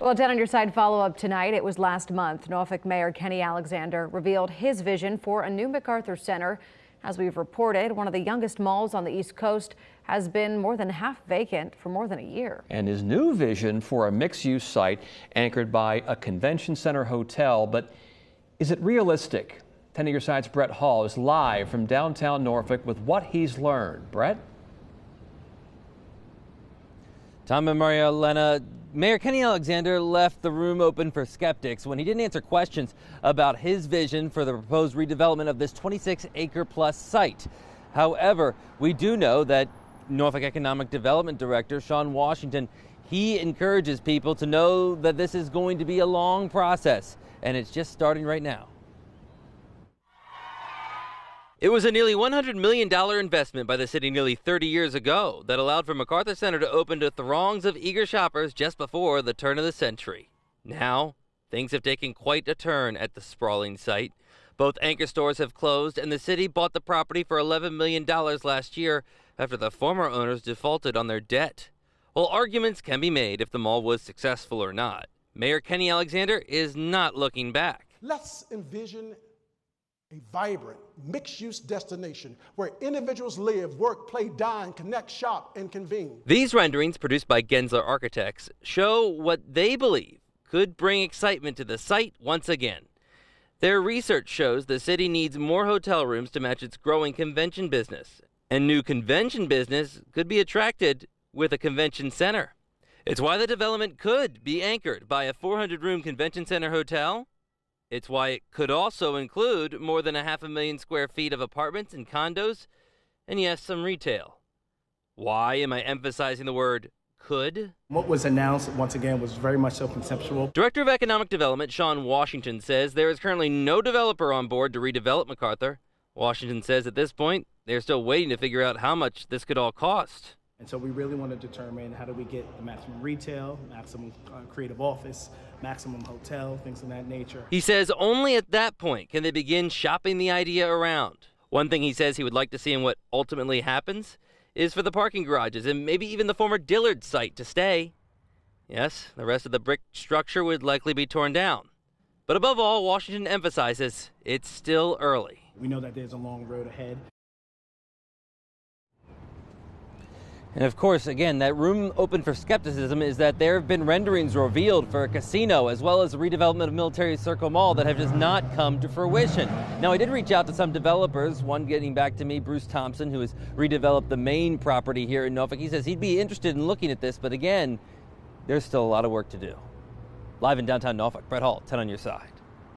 Well, 10 on your side follow-up tonight. It was last month. Norfolk Mayor Kenny Alexander revealed his vision for a new MacArthur Center. As we've reported, one of the youngest malls on the East Coast has been more than half vacant for more than a year. And his new vision for a mixed-use site anchored by a convention center hotel. But is it realistic? 10 on your side's Brett Hall is live from downtown Norfolk with what he's learned. Brett? Tom and Maria Elena, Mayor Kenny Alexander left the room open for skeptics when he didn't answer questions about his vision for the proposed redevelopment of this 26-acre-plus site. However, we do know that Norfolk Economic Development Director Shawn Washington, he encourages people to know that this is going to be a long process, and it's just starting right now. It was a nearly $100 million investment by the city nearly 30 years ago that allowed for MacArthur Center to open to throngs of eager shoppers just before the turn of the century. Now, things have taken quite a turn at the sprawling site. Both anchor stores have closed, and the city bought the property for $11 million last year after the former owners defaulted on their debt. While arguments can be made if the mall was successful or not, Mayor Kenny Alexander is not looking back. Let's envision a vibrant, mixed-use destination where individuals live, work, play, dine, connect, shop, and convene. These renderings, produced by Gensler Architects, show what they believe could bring excitement to the site once again. Their research shows the city needs more hotel rooms to match its growing convention business, and new convention business could be attracted with a convention center. It's why the development could be anchored by a 400-room convention center hotel. It's why it could also include more than 500,000 square feet of apartments and condos, and yes, some retail. Why am I emphasizing the word could? What was announced, once again, was very much so conceptual. Director of Economic Development Shawn Washington says there is currently no developer on board to redevelop MacArthur. Washington says at this point, they're still waiting to figure out how much this could all cost. And so we really want to determine how do we get the maximum retail, maximum creative office, maximum hotel, things of that nature. He says only at that point can they begin shopping the idea around. One thing he says he would like to see in what ultimately happens is for the parking garages and maybe even the former Dillard site to stay. Yes, the rest of the brick structure would likely be torn down. But above all, Washington emphasizes it's still early. We know that there's a long road ahead. And of course, again, that room open for skepticism is that there have been renderings revealed for a casino as well as the redevelopment of Military Circle Mall that have just not come to fruition. Now, I did reach out to some developers, one getting back to me, Bruce Thompson, who has redeveloped the main property here in Norfolk. He says he'd be interested in looking at this, but again, there's still a lot of work to do. Live in downtown Norfolk, Brett Hall, 10 on your side.